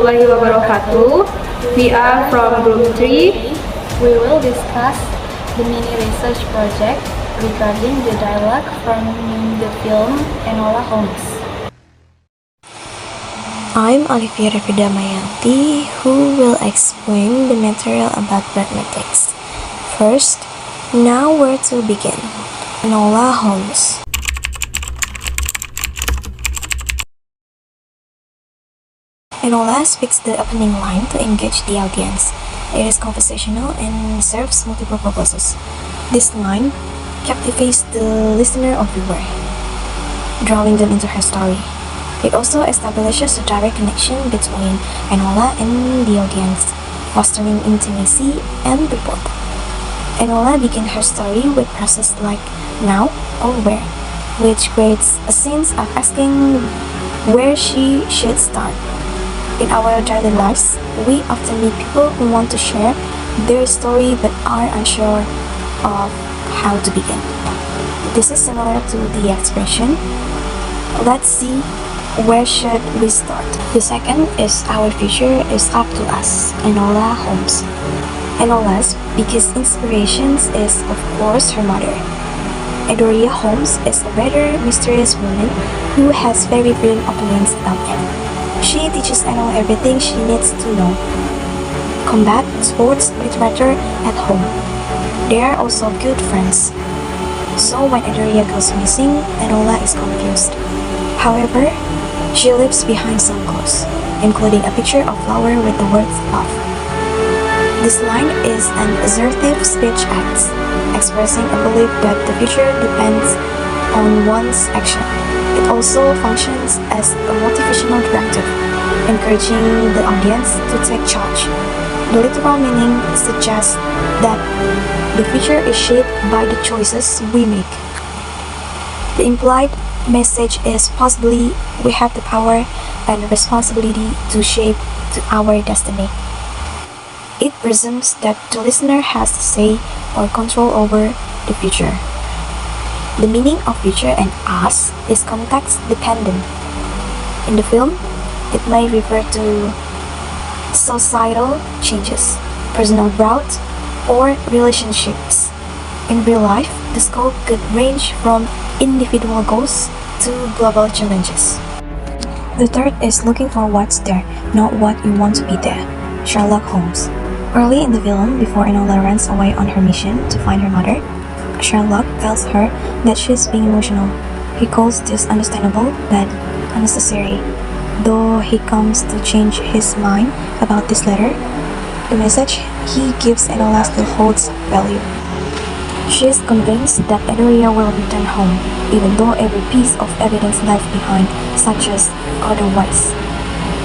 warahmatullahi wabarakatuh. We are from Group 3. We will discuss the mini research project regarding the dialogue from the film Enola Holmes. I'm ALIFIAH DAMAYANTI, who will explain the material about mathematics. First, now where to begin? Enola Holmes. Enola speaks the opening line to engage the audience. It is conversational and serves multiple purposes. This line captivates the listener or viewer, drawing them into her story. It also establishes a direct connection between Enola and the audience, fostering intimacy and rapport. Enola begins her story with phrases like now or where, which creates a sense of asking where she should start. In our daily lives, we often meet people who want to share their story but are unsure of how to begin. This is similar to the expression, let's see, where should we start? The second is our future is up to us, Enola Holmes. Enola's biggest inspiration is, of course, her mother. Adoria Holmes is a rather mysterious woman who has very brilliant opinions about Anne. She teaches Enola everything she needs to know. Combat, sports, literature, at home. They are also good friends. So when Adoria goes missing, Enola is confused. However, she leaves behind some clues, including a picture of flower with the words love. This line is an assertive speech act, expressing a belief that the future depends on one's action. It also functions as a motivational directive, encouraging the audience to take charge. The literal meaning suggests that the future is shaped by the choices we make. The implied message is possibly we have the power and responsibility to shape our destiny. It presumes that the listener has to say or control over the future. The meaning of future and us is context dependent. In the film, it may refer to societal changes, personal growth, or relationships. In real life, the scope could range from individual goals to global challenges. The third is looking for what's there, not what you want to be there. Sherlock Holmes. Early in the film, before Enola runs away on her mission to find her mother, Sherlock tells her that she's being emotional. He calls this understandable but unnecessary. Though he comes to change his mind about this letter, the message he gives Enola still holds value. She is convinced that Adoria will return home, even though every piece of evidence left behind suggests otherwise.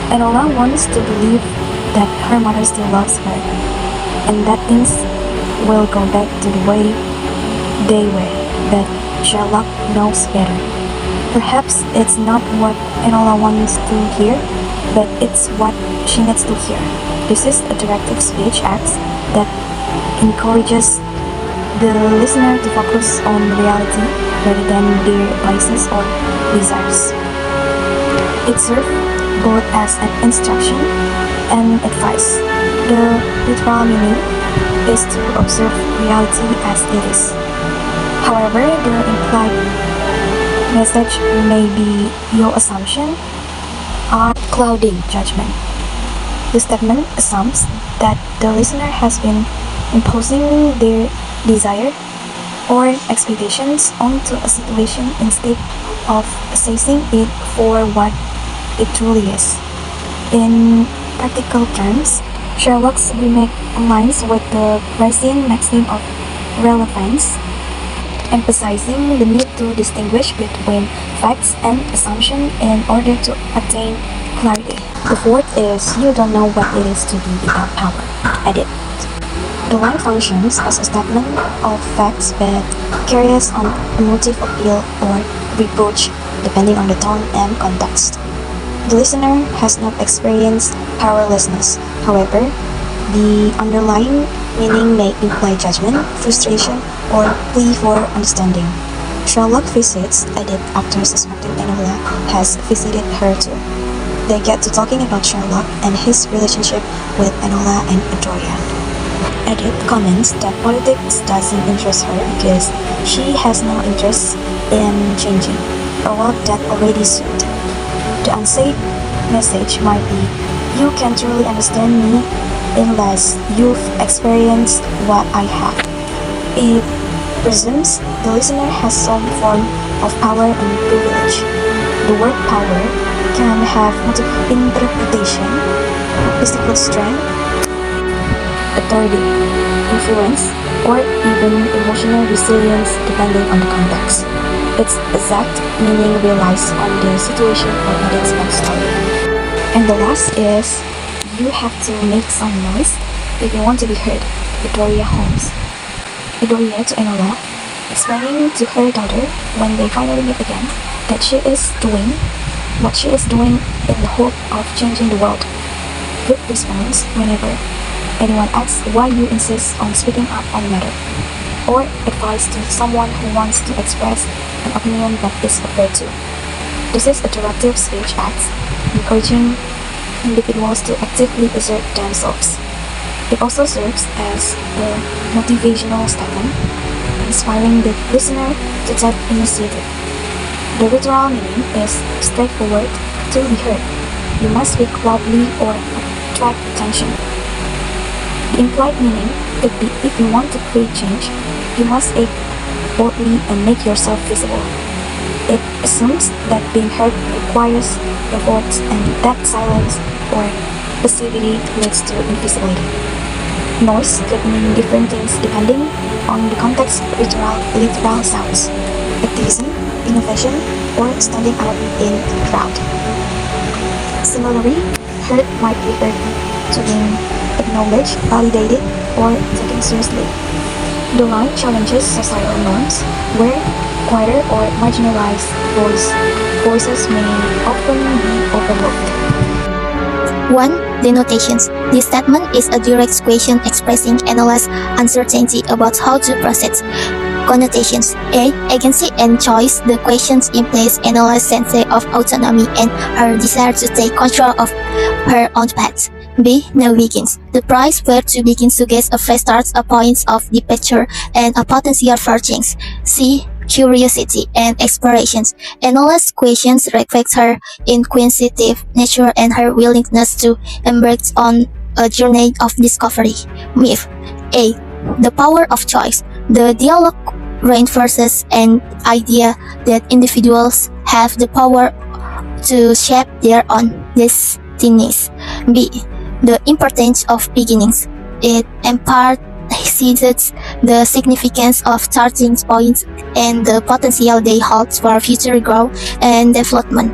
Enola wants to believe that her mother still loves her, and that things will go back to the way they were, but Sherlock knows better. Perhaps it's not what Enola wants to hear, but it's what she needs to hear. This is a directive speech act that encourages the listener to focus on reality rather than their biases or desires. It serves both as an instruction and advice. The literal meaning is to observe reality as it is. However, the implied message may be your assumption or clouding judgment. The statement assumes that the listener has been imposing their desire or expectations onto a situation instead of assessing it for what it truly is. In practical terms, Sherlock's remake aligns with the Freudian maxim of relevance, emphasizing the need to distinguish between facts and assumption in order to attain clarity. The fourth is you don't know what it is to be without power. Edit. The line functions as a statement of facts but carries on emotive appeal or reproach depending on the tone and context. The listener has not experienced powerlessness. However, the underlying meaning may imply judgment, frustration, or plea for understanding. Sherlock visits Edith after suspecting Enola has visited her too. They get to talking about Sherlock and his relationship with Enola and Victoria. Edith comments that politics doesn't interest her because she has no interest in changing a world that already suited. The unsaid message might be, you can truly understand me unless you've experienced what I have. It presumes the listener has some form of power and privilege. The word power can have multiple interpretation: physical strength, authority, influence, or even emotional resilience depending on the context. Its exact meaning relies on the situation or audience backstory. And the last is, you have to make some noise if you want to be heard. Victoria Holmes. Victoria to Enola, explaining to her daughter when they finally meet again that she is doing what she is doing in the hope of changing the world. Good response whenever anyone asks why you insist on speaking up on a matter, or advice to someone who wants to express an opinion that is opposed to. This is a directive speech act, encouraging individuals to actively assert themselves. It also serves as a motivational statement, inspiring the listener to take initiative. The literal meaning is straightforward: to be heard. You must speak loudly or attract attention. The implied meaning could be, if you want to create change, you must act boldly and make yourself visible. It assumes that being heard requires effort and that silence or passivity leads to invisibility. Noise could mean different things depending on the context. Literal sounds: activism, innovation, or standing out in a crowd. Similarly, heard might refer to being acknowledged, validated, or taken seriously. The line challenges societal norms, where quieter or marginalized voices may often be overlooked. 1. Denotations. This statement is a direct question expressing Enola's uncertainty about how to proceed. Connotations. A. Agency and choice. The questions implies Enola's sense of autonomy and her desire to take control of her own path. B. Now begins. The price where to begin suggests a fresh start, a point of departure, and a potential for change. C. Curiosity and explorations. Enola's questions reflect her inquisitive nature and her willingness to embark on a journey of discovery. Myth. A. The power of choice. The dialogue reinforces an idea that individuals have the power to shape their own destinies. B. The importance of beginnings. It emphasizes the significance of starting points and the potential they hold for future growth and development.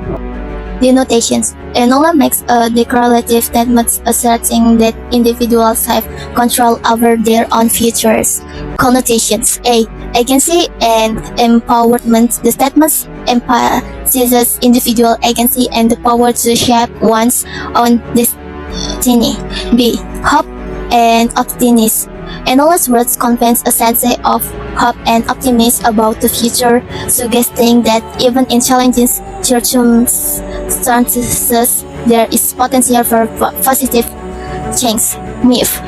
Denotations. Enola makes a declarative statement asserting that individuals have control over their own futures. Connotations. A. Agency and empowerment. The statement emphasizes individual agency and the power to shape one's own destiny. B. Hope and optimism. Enola's words convey a sense of hope and optimism about the future, suggesting that even in challenging circumstances, there is potential for positive change. Myth.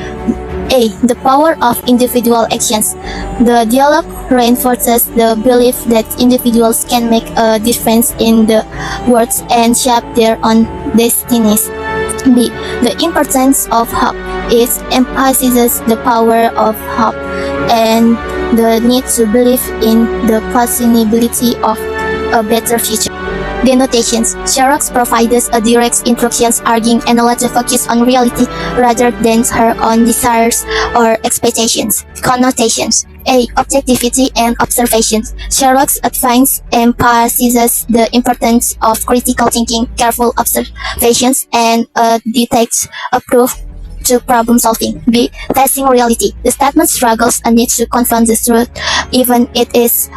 A. The power of individual actions. The dialogue reinforces the belief that individuals can make a difference in the world and shape their own destinies. B. The importance of hope. It emphasizes the power of hope and the need to believe in the possibility of a better future. Denotations. Sherlock provides a direct instructions arguing Enola to focus on reality rather than her own desires or expectations. Connotations. A. Objectivity and observations. Sherlock's advice emphasizes the importance of critical thinking, careful observations, and a detailed approach to problem solving. B. Facing reality. The statement struggles a need to confront the truth, even it is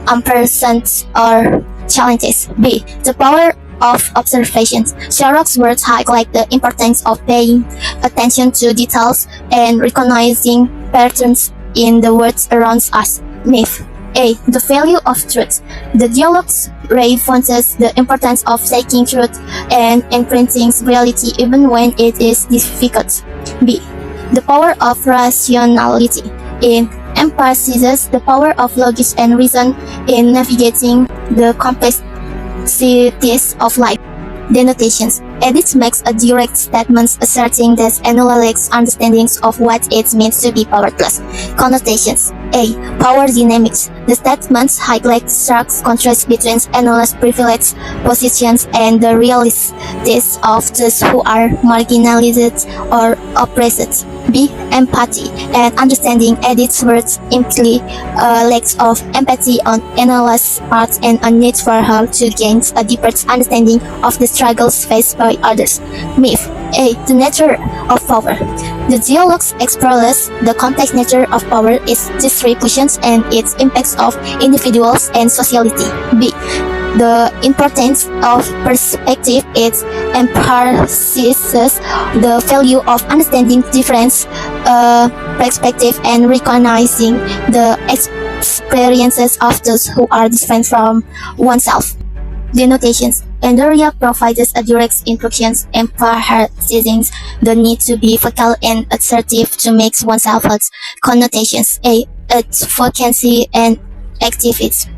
unpleasant or challenges. B. The power of observations. Sherlock's words highlight the importance of paying attention to details and recognizing patterns in the words around us. Myth. A. The value of truth. The dialogue reinforces the importance of seeking truth and imprinting reality even when it is difficult. B. The power of rationality. It emphasizes the power of logic and reason in navigating the complexities of life. Denotations. Edit makes a direct statement asserting that analytics understandings of what it means to be powerless. Connotations. A. Power dynamics. The statements highlight stark contrast between analysts' privileged positions and the realities of those who are marginalized or oppressed. B. Empathy and understanding. Edit's words imply a lack of empathy on analyst's part and a need for her to gain a deeper understanding of the struggles faced by others. Myth. A. The nature of power. The dialogues explores the complex nature of power, its distributions, and its impacts of individuals and society. B. The importance of perspective. It emphasizes the value of understanding different perspectives and recognizing the experiences of those who are different from oneself. Denotations. Andrea provides a direct instructions emphasizing the need to be vocal and assertive to make oneself heard. Connotations. A. Advocacy and activism.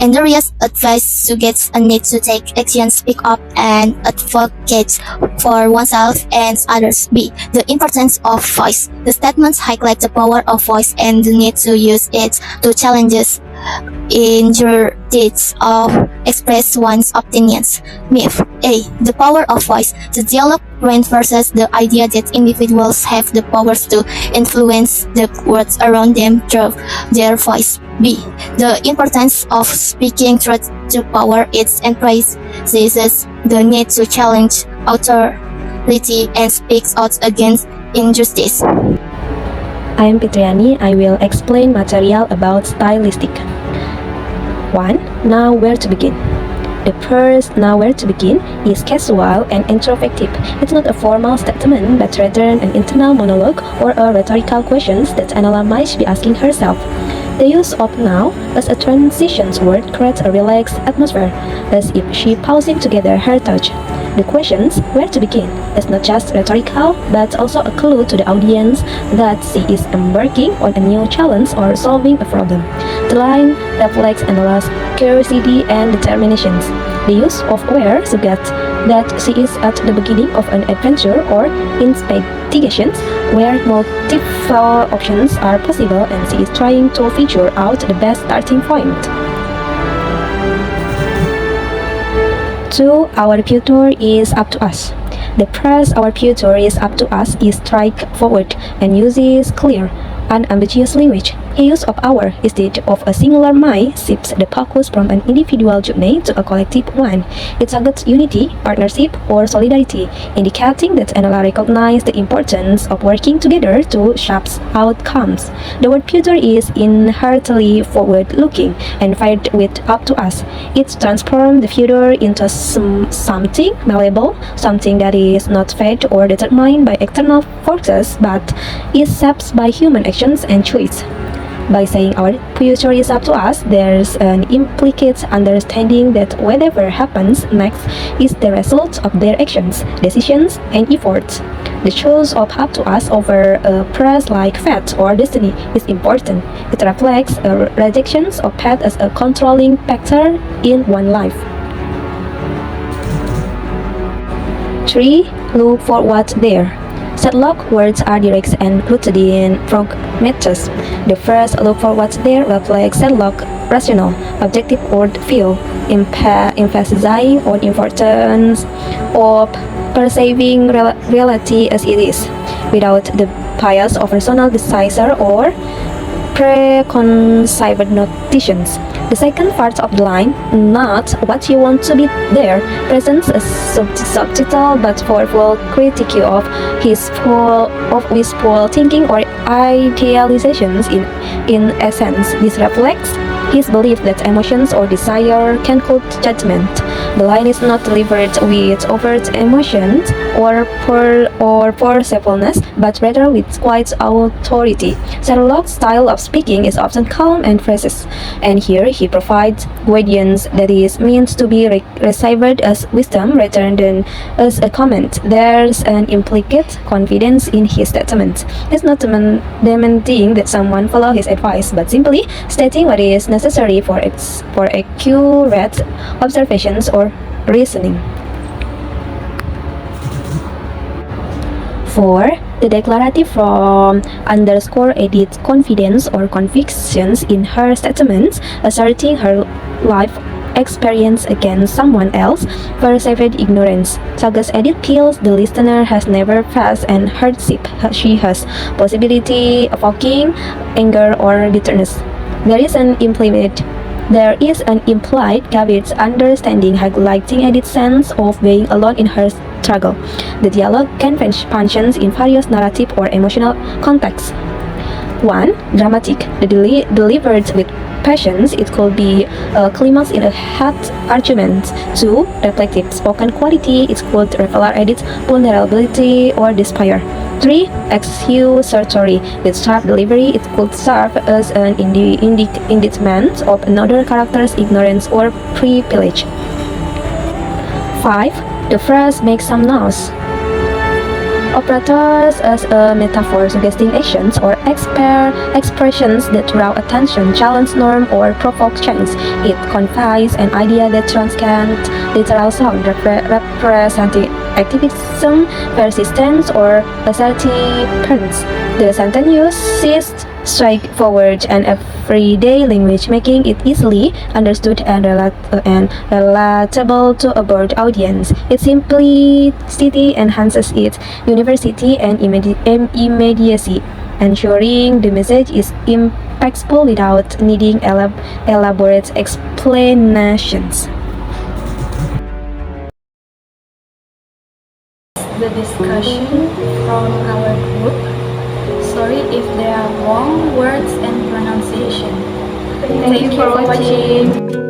Andrea's advice suggests a need to take action, speak up, and advocate for oneself and others. B. The importance of voice. The statements highlight the power of voice and the need to use it to challenge injustice or express one's opinions. Myth. A. The power of voice. The dialogue reinforces the idea that individuals have the powers to influence the world around them through their voice. B. The importance of speaking truth to power. It emphasizes the need to challenge authority and speak out against injustice. I am PITRIARI. I will explain material about stylistic. 1. Now where to begin. The first now where to begin is casual and introspective. It's not a formal statement, but rather an internal monologue or a rhetorical question that analyst might be asking herself. The use of now as a transition word creates a relaxed atmosphere, as if she pausing together her thoughts. The questions where to begin is not just rhetorical, but also a clue to the audience that she is embarking on a new challenge or solving a problem. The line reflects analyst's curiosity and determinations. The use of where suggests that she is at the beginning of an adventure or investigation where multiple options are possible, and she is trying to figure out the best starting point. 2. Our future is up to us. The phrase "our future is up to us" is straightforward and uses clear, unambiguous language. The use of "our" instead of a singular "my" shifts the focus from an individual journey to a collective one. It targets unity, partnership, or solidarity, indicating that analysts recognize the importance of working together to shape outcomes. The word "future" is inherently forward-looking and paired with "up to us." It transforms the future into something malleable, something that is not fate or determined by external forces, but is shaped by human actions and choice. By saying our future is up to us, there's an implicit understanding that whatever happens next is the result of their actions, decisions, and efforts. The choice of up to us over a phrase like fate or destiny is important. It reflects a rejection of fate as a controlling factor in one's life. 3. Look for what's there. Setlock words are direct and rooted in pragmatism. The first "look for what's there" reflects Setlock rational, objective worldview, emphasizing on importance of perceiving reality as it is, without the bias of personal desire or preconceived notions. The second part of the line, "not what you want to be there," presents a subtle but powerful critique of wishful thinking or idealizations. In essence, this reflects his belief that emotions or desire can cloud judgment. The line is not delivered with overt emotions, or forcefulness, but rather with quiet authority. Sherlock's style of speaking is often calm and precise, and here he provides guidance that is meant to be received as wisdom rather than as a comment. There's an implicit confidence in his statement. He's not demanding that someone follow his advice, but simply stating what is necessary for accurate observations or reasoning. 4. The declarative form underscore Edith's confidence or convictions in her statements, asserting her life experience against someone else, perceived ignorance. Thus, Edith feels the listener has never faced an hardship she has, possibility evoking anger or bitterness. There is an implied Gavitt's understanding, highlighting Edith's sense of being alone in her struggle. The dialogue can functions in various narrative or emotional contexts. 1. Dramatic. Delivered with passions, it could be a climax in a hot argument. 2. Reflective. Spoken quality, it could reveal Edith's vulnerability or despair. 3. Accusatory. With sharp delivery, it could serve as an indictment of another character's ignorance or privilege. 5. The phrase makes some noise. Operators as a metaphor suggesting actions or expressions that draw attention, challenge norm, or provoke change. It conveys an idea that transcends literal sound, representing activism, persistence, or assertiveness. The sentence uses straightforward and everyday language, making it easily understood and relatable to a broad audience. Its simplicity enhances its universality and immediacy, ensuring the message is impactful without needing elaborate explanations. The discussion from our group. Sorry if there are wrong words and pronunciation. Thank you for watching.